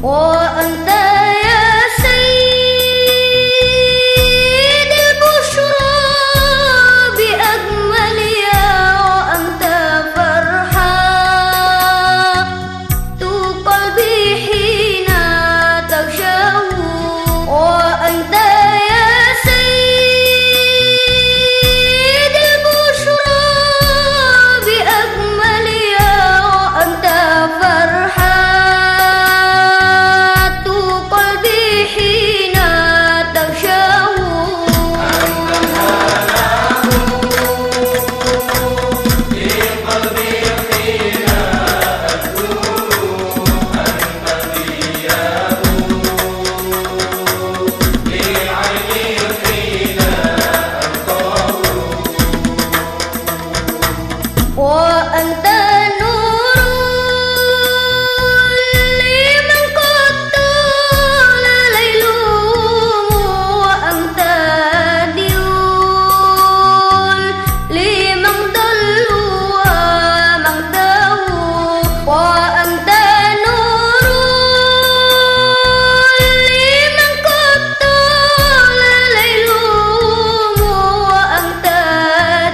وأنت يا سيد البشرى بأجمل يا وأنت فرحة قلبي حين تغشاه وأنت يا سيد البشرى بأجمل يا وأنت فرحة قلبي حين تغشاه وأنت نور لمن قد طال ليله وأنت ديون لمن ضلوا ومن تاهوا وأنت نور لمن قد طال ليله وأنت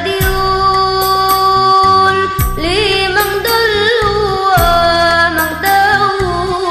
ديون لمن ضلوا ومن تاهوا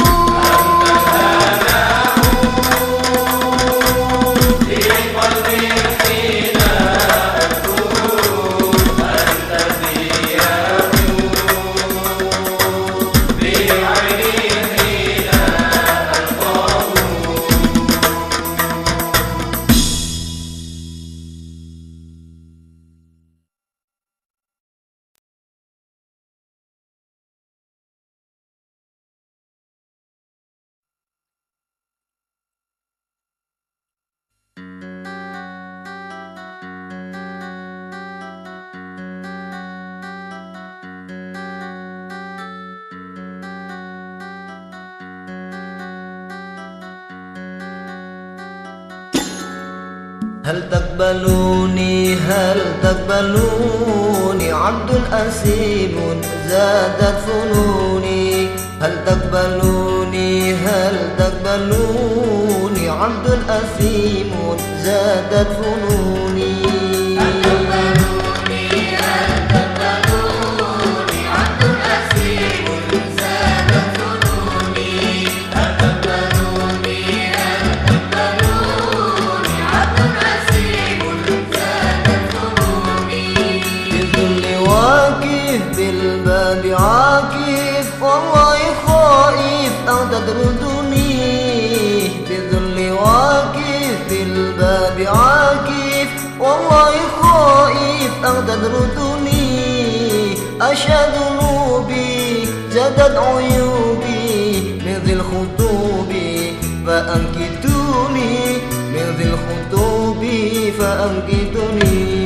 هل تقبلوني عبد أسيم زادت فنوني هل تقبلوني عبد أسيم زادت فنوني بالباب عاكف والله خائف أو تطردني بالذل واقف بالباب عاكف والله خائف أو تطردني أشهد ذنوبي زادت عيوبي من ذي الخطوب فأنكتوني من ذي الخطوب فأنكتوني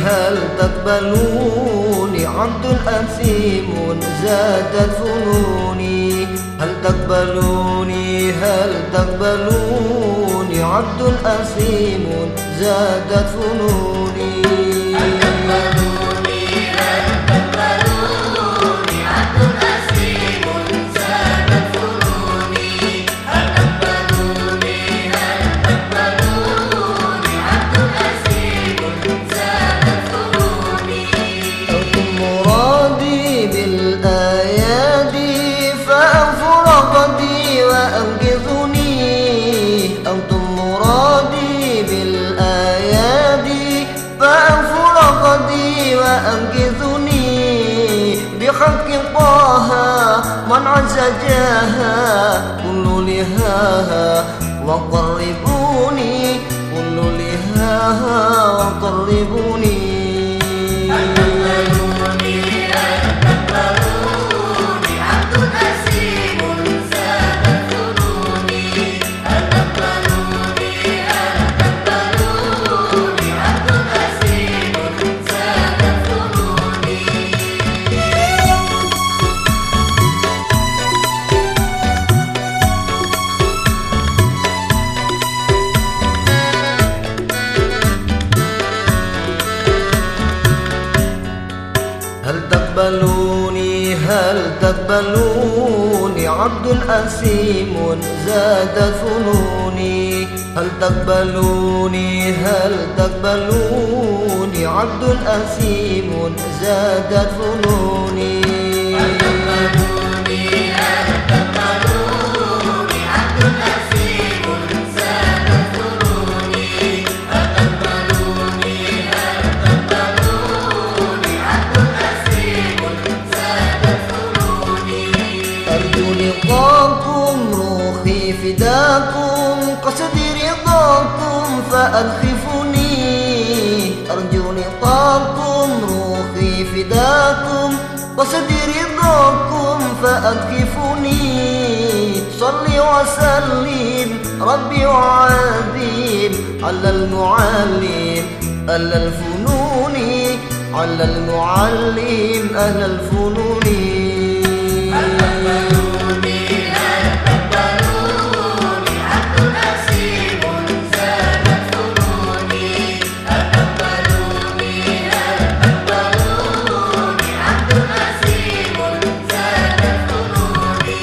هل تقبلوني عبد أثيم زادت فنوني هل تقبلوني عبد أثيم زادت فنوني أنتم مرادي بالآيات فأنفر قدي وأنقذني بحق طه من عز جاها كل لهاها وقربوني كل لهاها وقربوني هل تقبلوني عبد أسيم زاد فنوني هل تقبلوني هل تقبلوني عبد أسيم زادت فنوني هل تقبلوني هل تقبلوني عبد أسيم زادت فنوني هل تقبلوني هل تقبلوني عبد أسيم زادت فنوني أرجو لقاكم روحي فداكم قصدي رضاكم فأدخفوني أرجو لقاكم روحي فداكم قصدي رضاكم فأدخفوني صل وسلم ربي وعظيم على المعلم أهل الفنون على المعلم أهل الفنون هل تقبلوني هل تقبلوني عبد أسيم زادت فنوني هل تقبلوني هل تقبلوني عبد أسيم زادت فنوني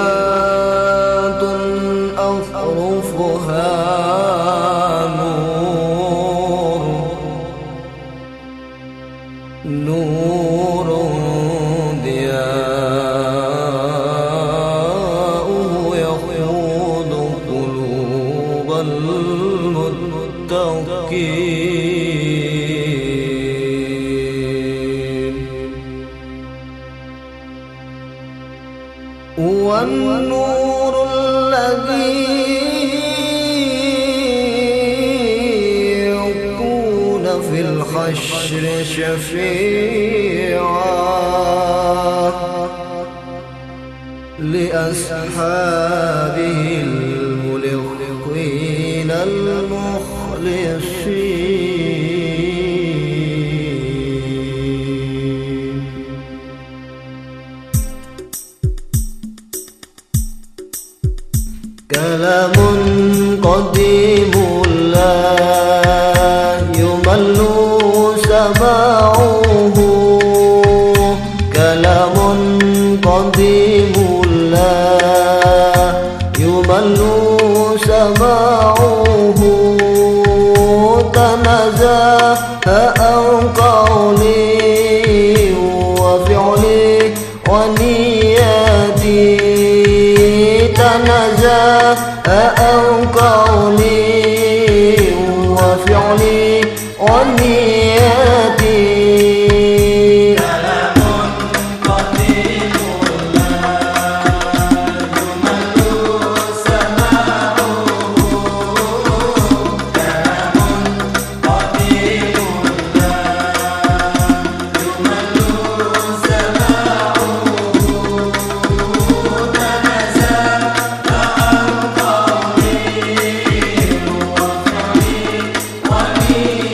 كلمات أحرفها نور نور ضياؤه يخوض قلوب المتقين والنور الذي يكون في الحشر شفيعا لأصحابه الملقين المخلصين كلام قديم لا يمل سماعه كلام قديم لا يمل سماعه تنزه عن قولي وفعلي ونيتي تنزه عن قولي وفعلي ونيتي كلام قديم لا يمل سماعه كلام قديم لا يمل سماعه تنزه عن قولي وفعلي ونيتي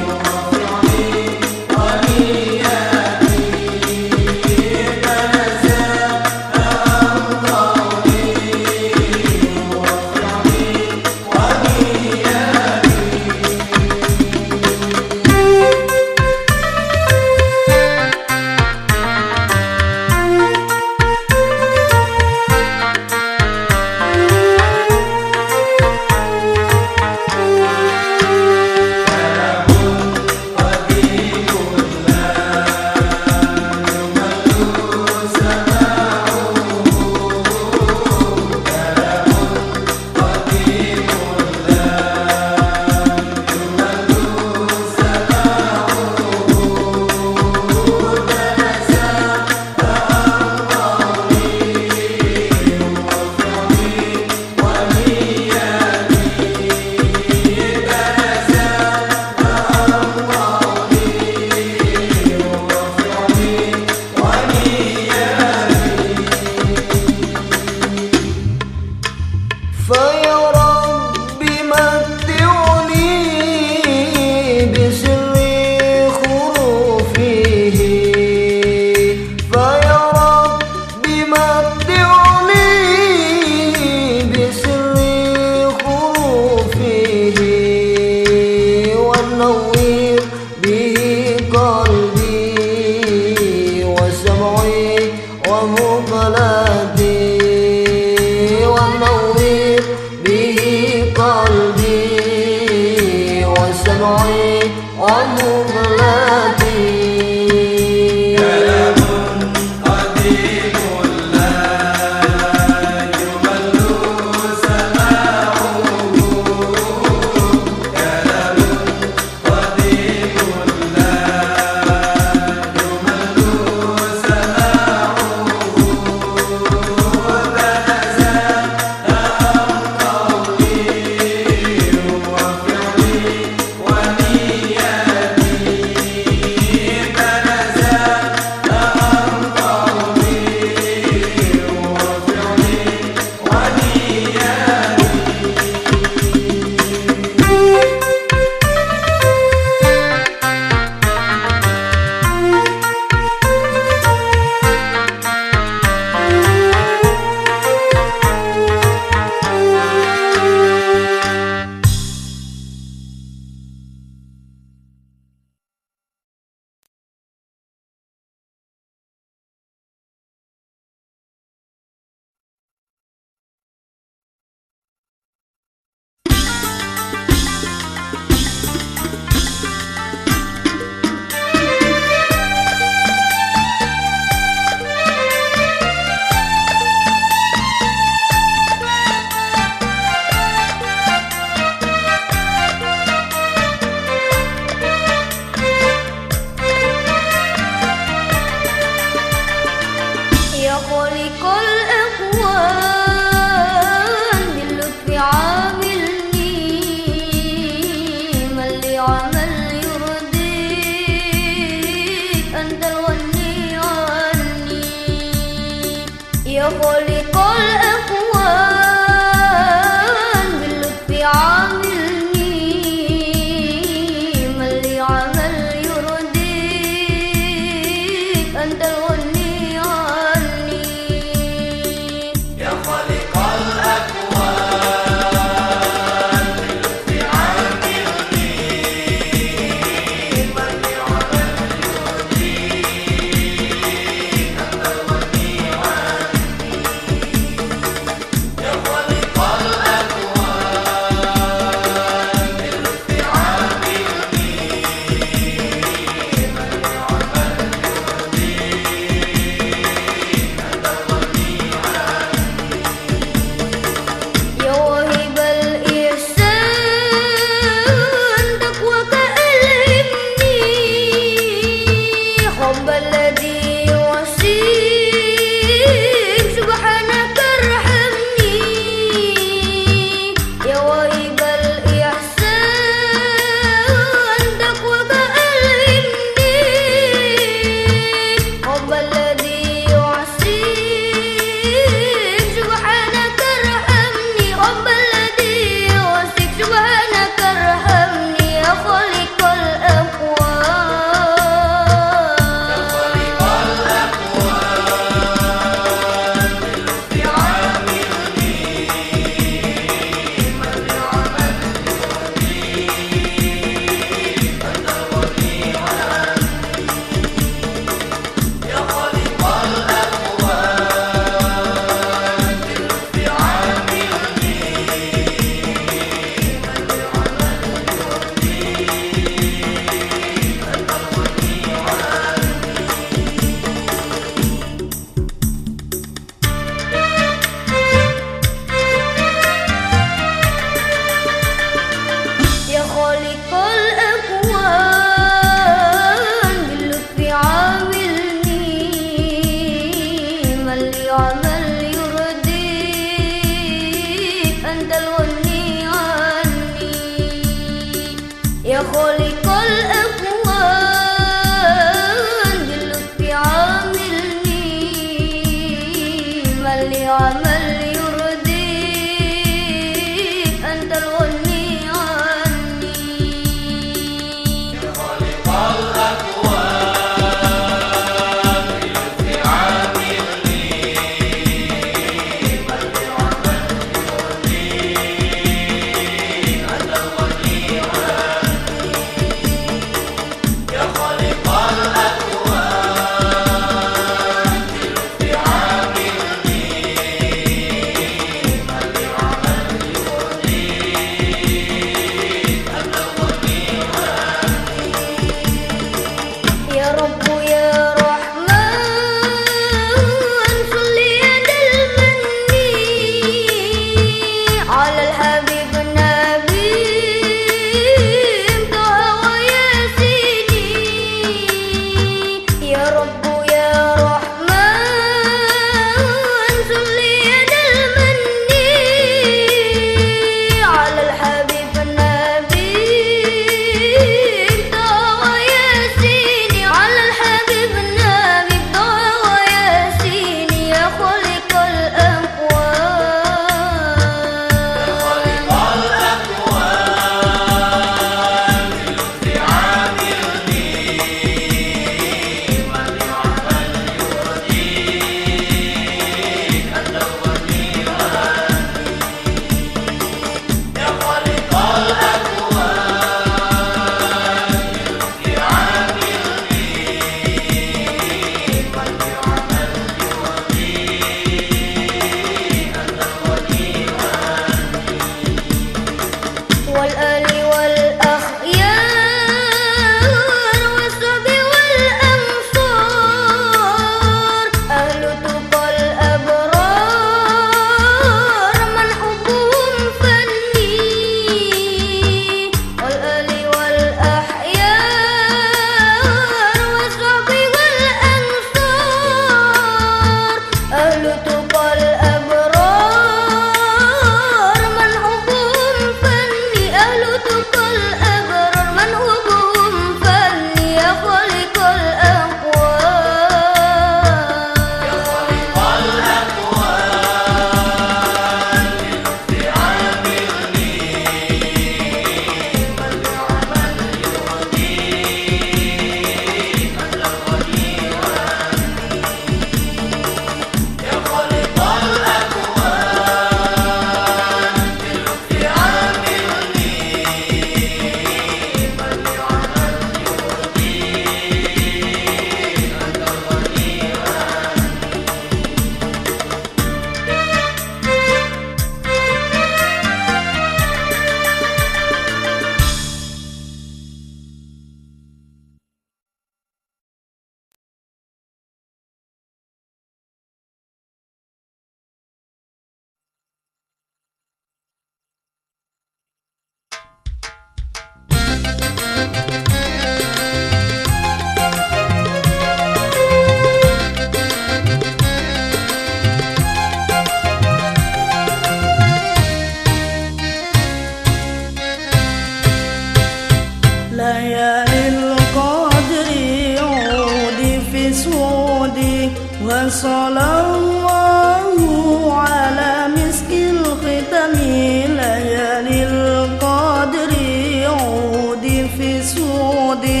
Wassallallahu ala miskil khitami layalil qadri udi fi sudi.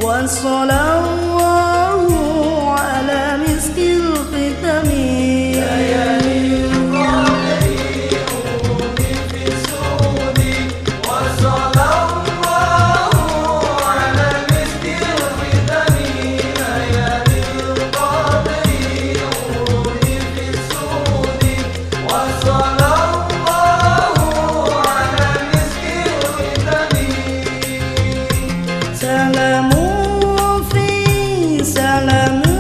Wassallallahu ala miskil khitami layalil qadri udi fi sudi. Wassallallahu ala miskil khitami layalil qadri udi fi sudi. Wassallallahu ala miskil khitami. Salamun fi salami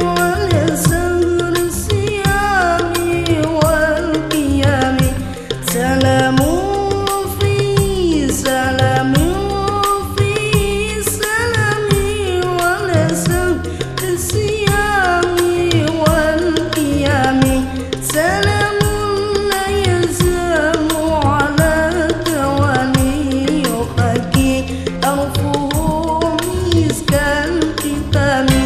wal sahri siyami wal qiyami. Salamun fi salami wal sahri siyami wal qiyami. Salamun la yazamu ala tawani yuhaki awfuhu miskan kitami.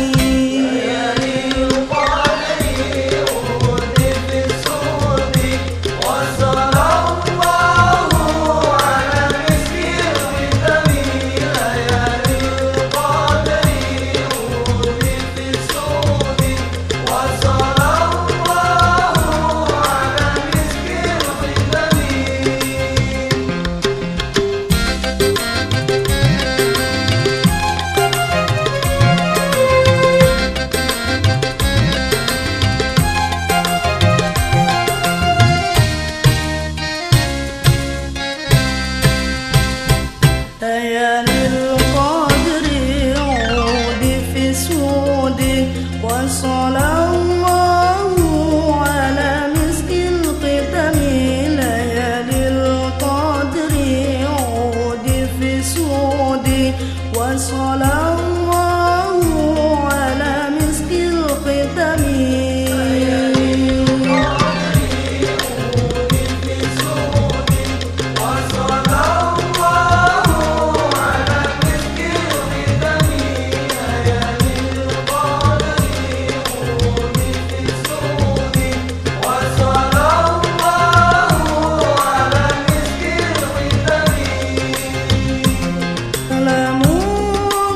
Layalil qadri udi fi sudi. Wassallallahu ala miskil khitami layalil qadri udi fi sudi. Wassallallahu ala miskil khitami. Layalil qadri udi fi sudi. Wassallallahu ala miskil khitami layalil qadri udi fi sudi. Wassallallahu ala miskil khitami. Salamun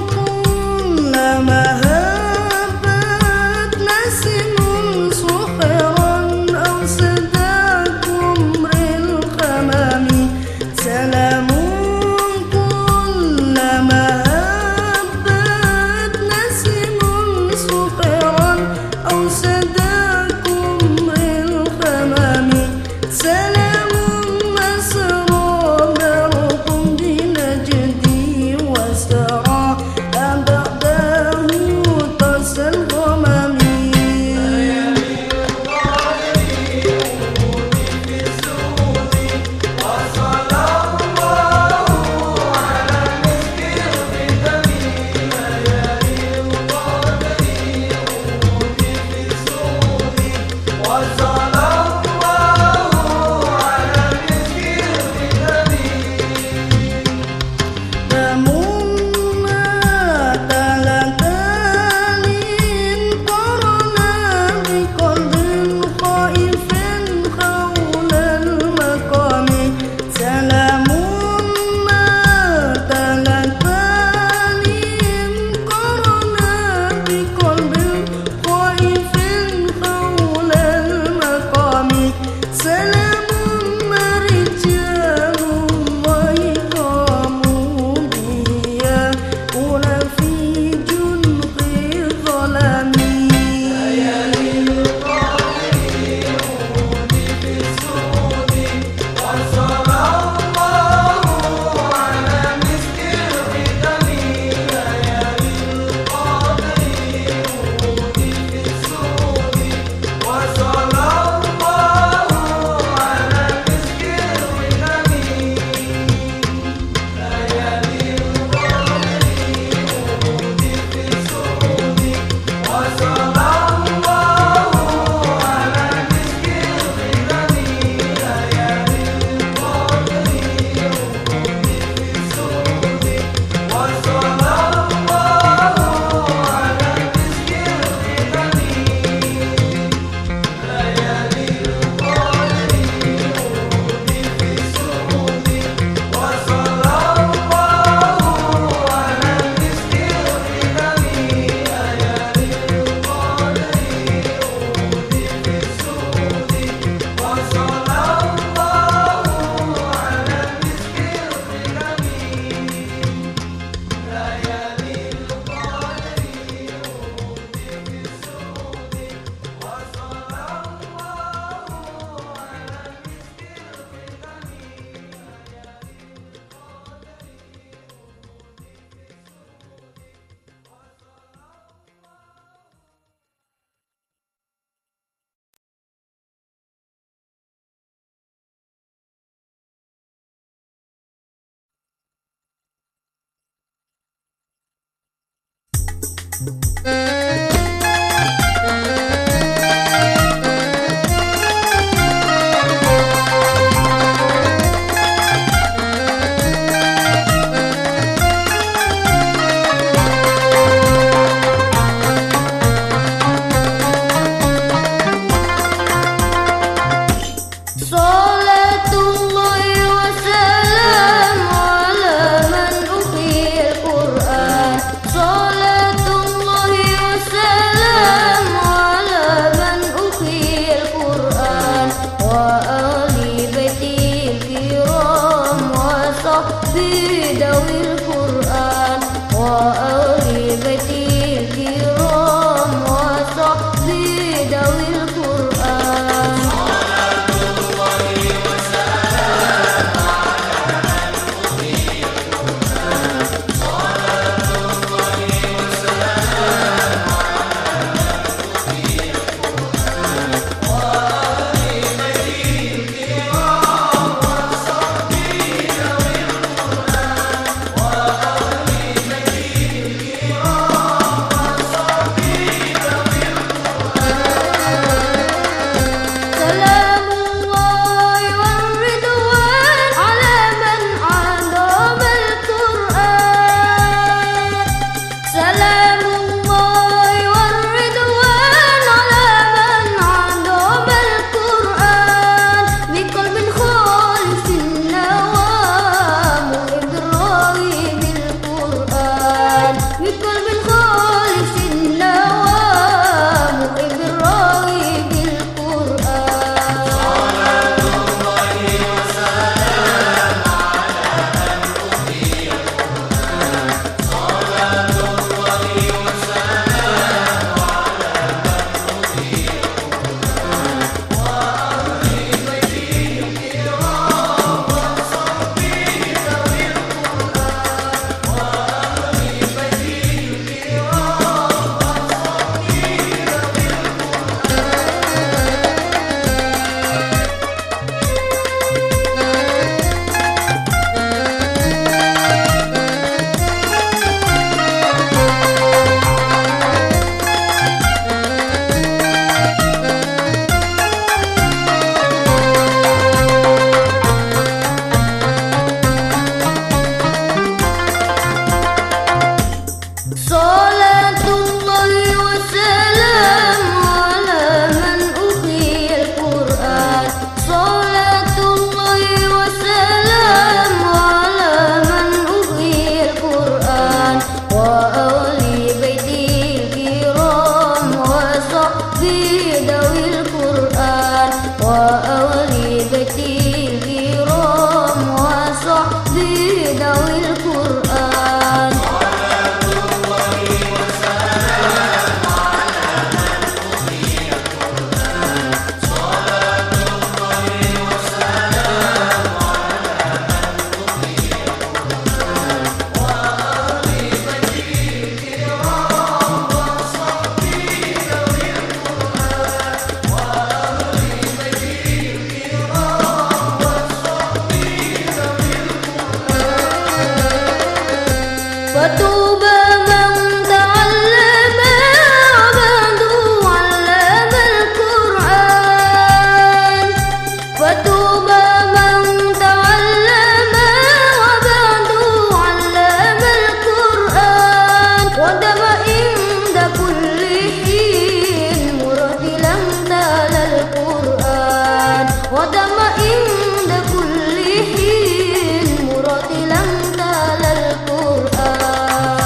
عند كل حين مرتلا تلا القرآن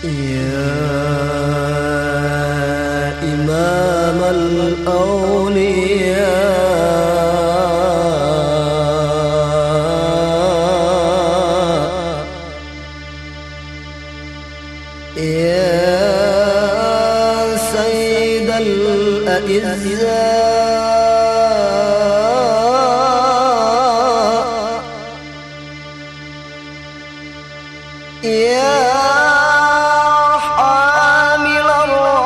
يا إمام الأولياء يا سيد الأعزاء يا حامل الراية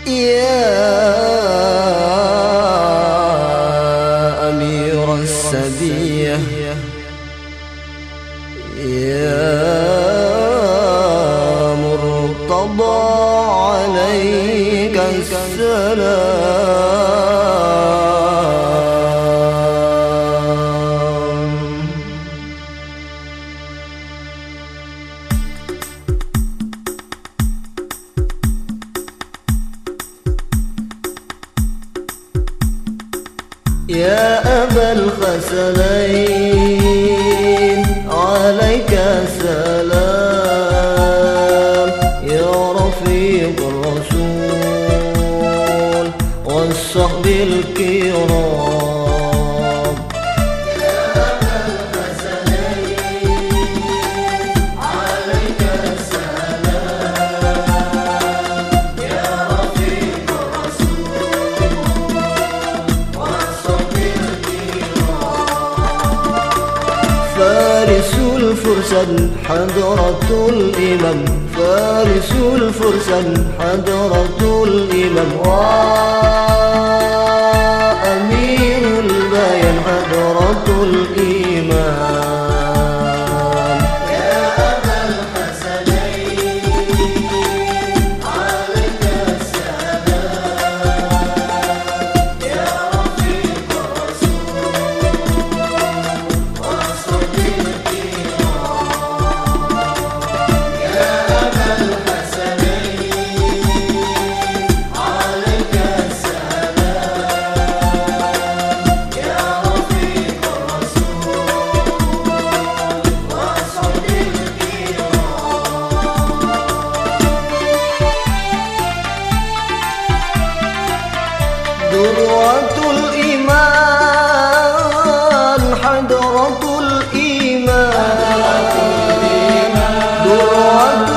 يا أمير السبية يا مرتضى عليك السلام. يا أبا الخسلين عليك السلام يا رفيق الرسول والصحب الكرام. يا أبا الحسنين عليك السلام يا رفيق الرسول والصحب الكرام. فارس الفرسان حضرة الإمام فارس الفرسان حضرة الإمام وأمير البيان حضرة الإمام. يا أبا الحسنين عليك السلام يا رفيق الرسول والصحب الكرام. يا أبا الحسنين عليك السلام يا رفيق الرسول والصحب الكرام. ذروة الإيمان حضرة الإيمان ذروة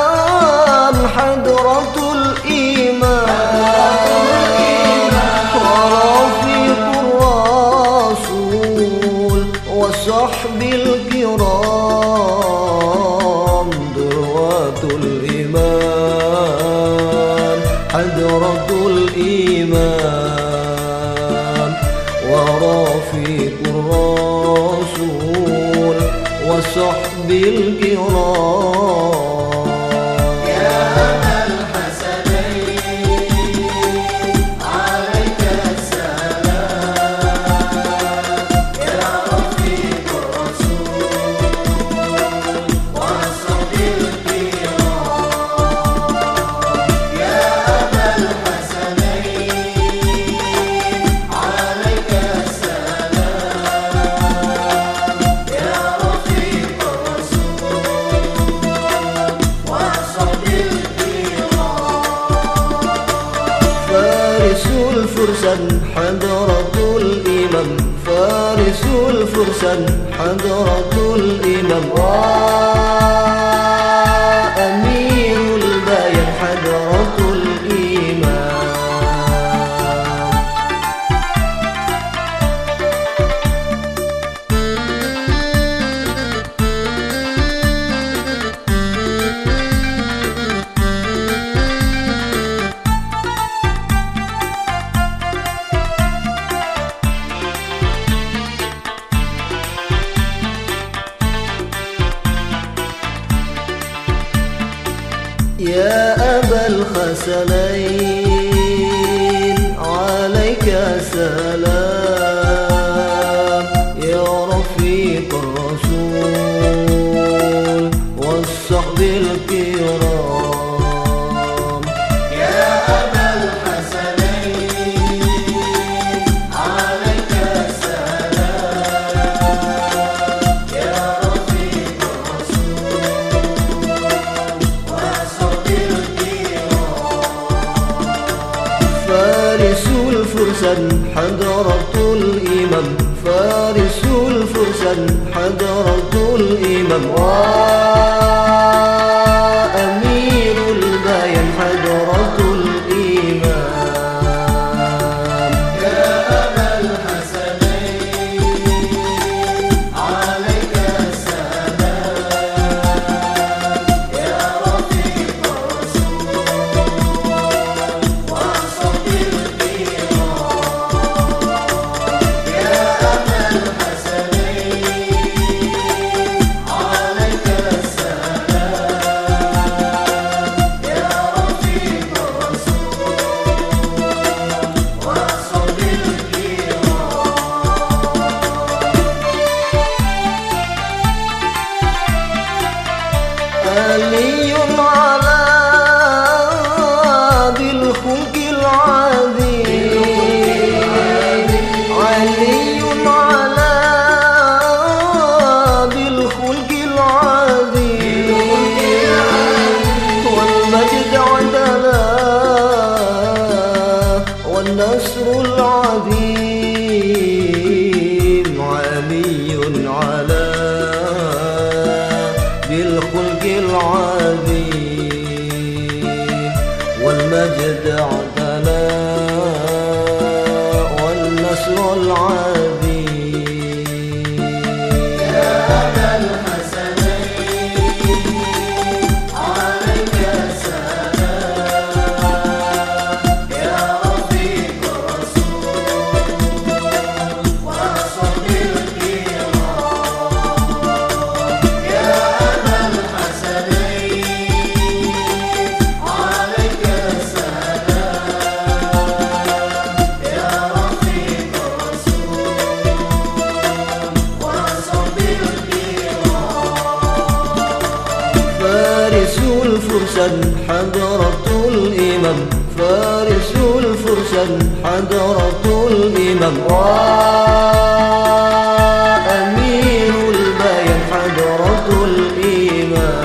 الإيمان حضرة الإيمان ورفيق الرسول وصحب الكرام. ذروة الإيمان حضرة الإمام ورفيق الرسول وصحب الكرام. يا أبا الحسنين عليك السلام يا رفيق الرسول والصحب الكرام. يا أبا الحسنين عليك السلام يا رفيق الرسول والصحب الكرام. فارس الفرسان حضرة الإمام فارس الفرسان حضرة الإمام وأمير البيان حضرة الإمام. يا أبا الخسلين عليك السلام يا رفيق الرسول والصحب الكرام. يا أبا الحسنين عليك السلام الفرسان حضرة الإمام فارس الفرسان حضرة الإمام وأمير البيان حضرة الإمام يا أبا الحسنين عليك السلام يا رفيق الرسول وصحب الكرام يا أبا الحسنين عليك السلام يا رفيق الرسول وصحب علي على ذي الخلق العظيم علي على ذي الخلق العظيم والمجد عدلا والنصر العظيم علي على بالخلق العظيم والمجد عدلا والنصر العظيم يا أبا الحسنين عليك السلام يا رفيق الرسول وصحب الكرام يا أبا الحسنين عليك السلام يا رفيق الرسول وصحب الكرام فارس الفرسان حضرة الإمام فارس الفرسان حضرة الإمام وأمير البيان حضرة الإمام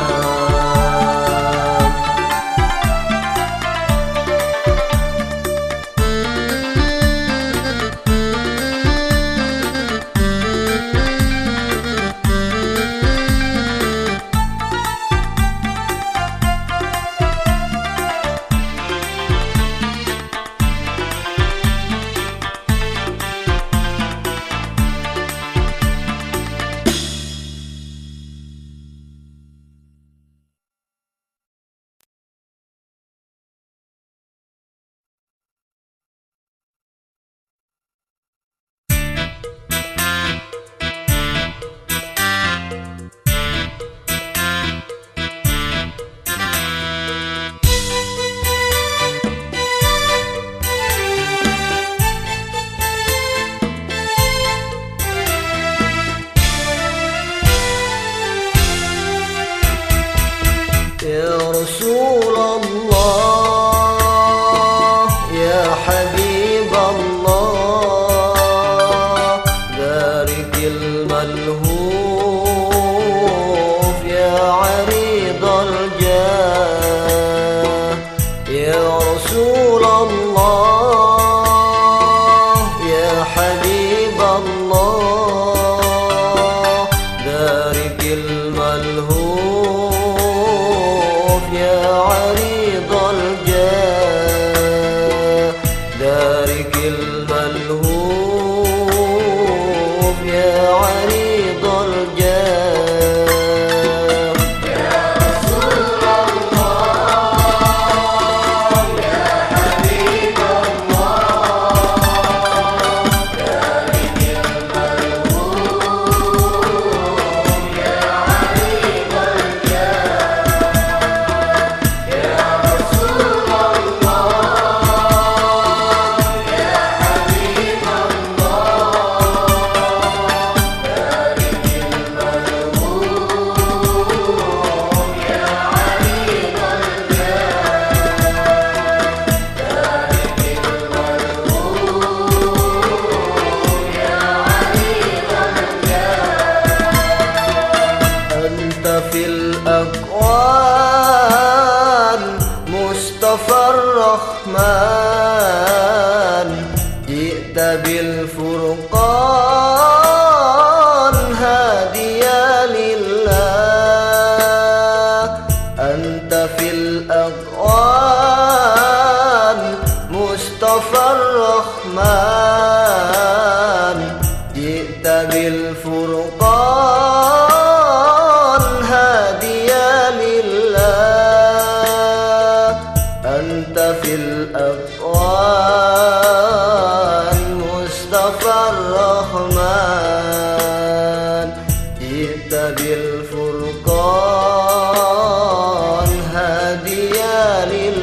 يا رسول الله يا حبيب الله بارك الملهوف يا عريض الجاه يا رسول الله يا حبيب الله بارك الملهوف يا عريض الجاه دارك الملهوف يا عريض الجاه يا رسول الله يا حبيب الله بارك الملهوف يا عريض الجاه يا رسول الله يا حبيب في الأكوان مصطفى الرحمن بالفرقان هاديا لله، أنت في الأقوال مصطفى الرحمن، جئت بالفرقان هاديا لله، أنت في الأقوال مصطفى الرحمن، جئت بالفرقان هاديا لله.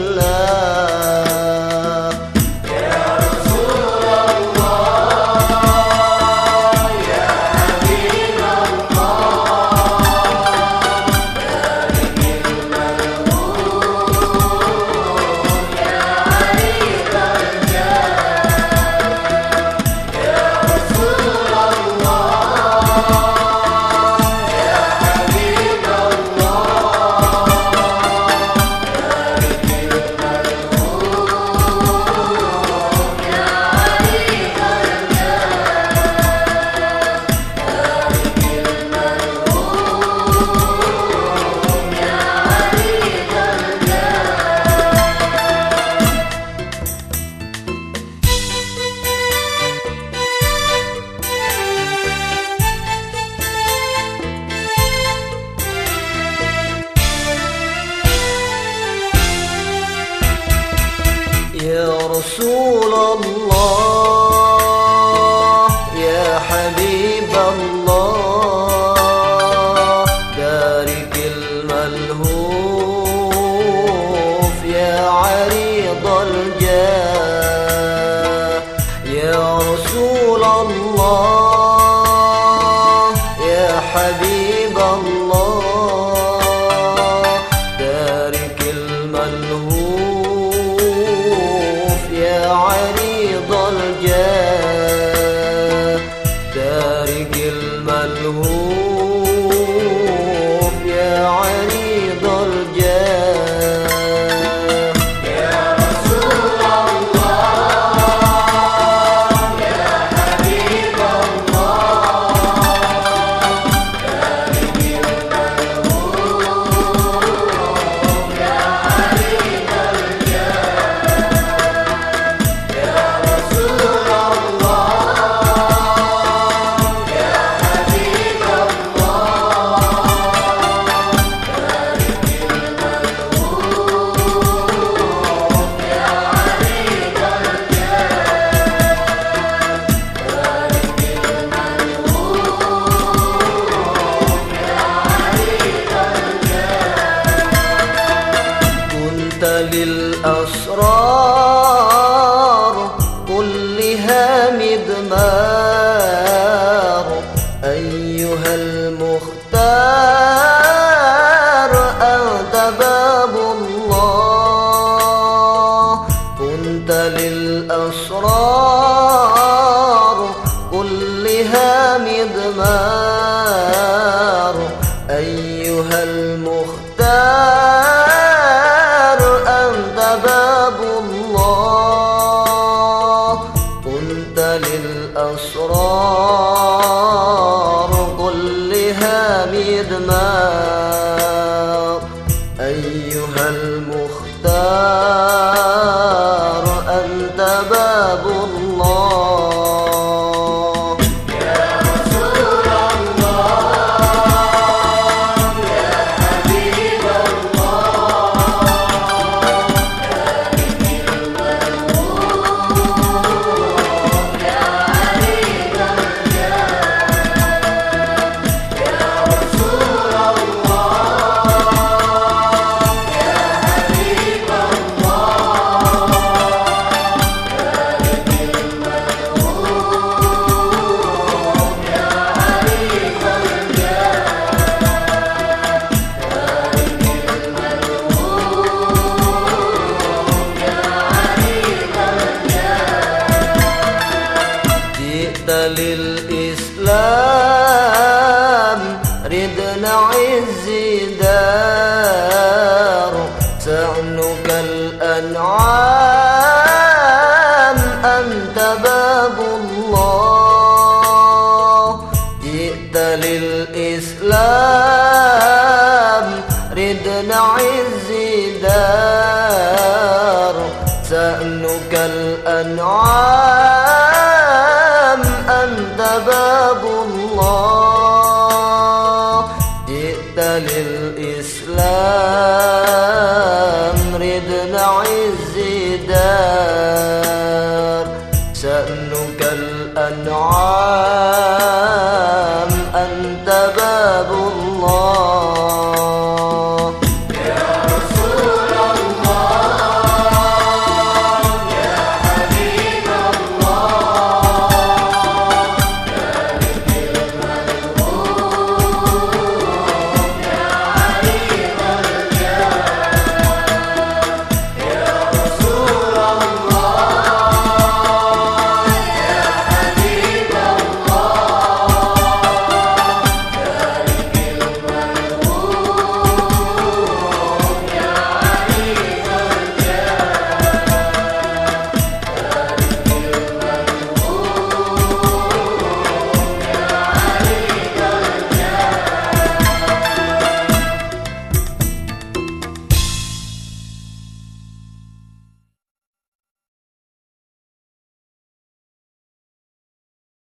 يا رسول الله يا حبيب الله، بارك الملهوف يا عريض الجاه. يا رسول الله يا حبيب الله، بارك الملهوف يا عريض الجاه، بارك الملهوف يا عريض الجاه. للأسرار كلها مدمار، أيها المختار أنت باب الله، كنت للأسرار كلها مدمار، أيها المختار أنت باب الله، كنت للأسرار كلها مدمار، أيها المختار أنت باب الله. سيدنا عز دار سأنك الأنعام أنت باب الله جئت للإسلام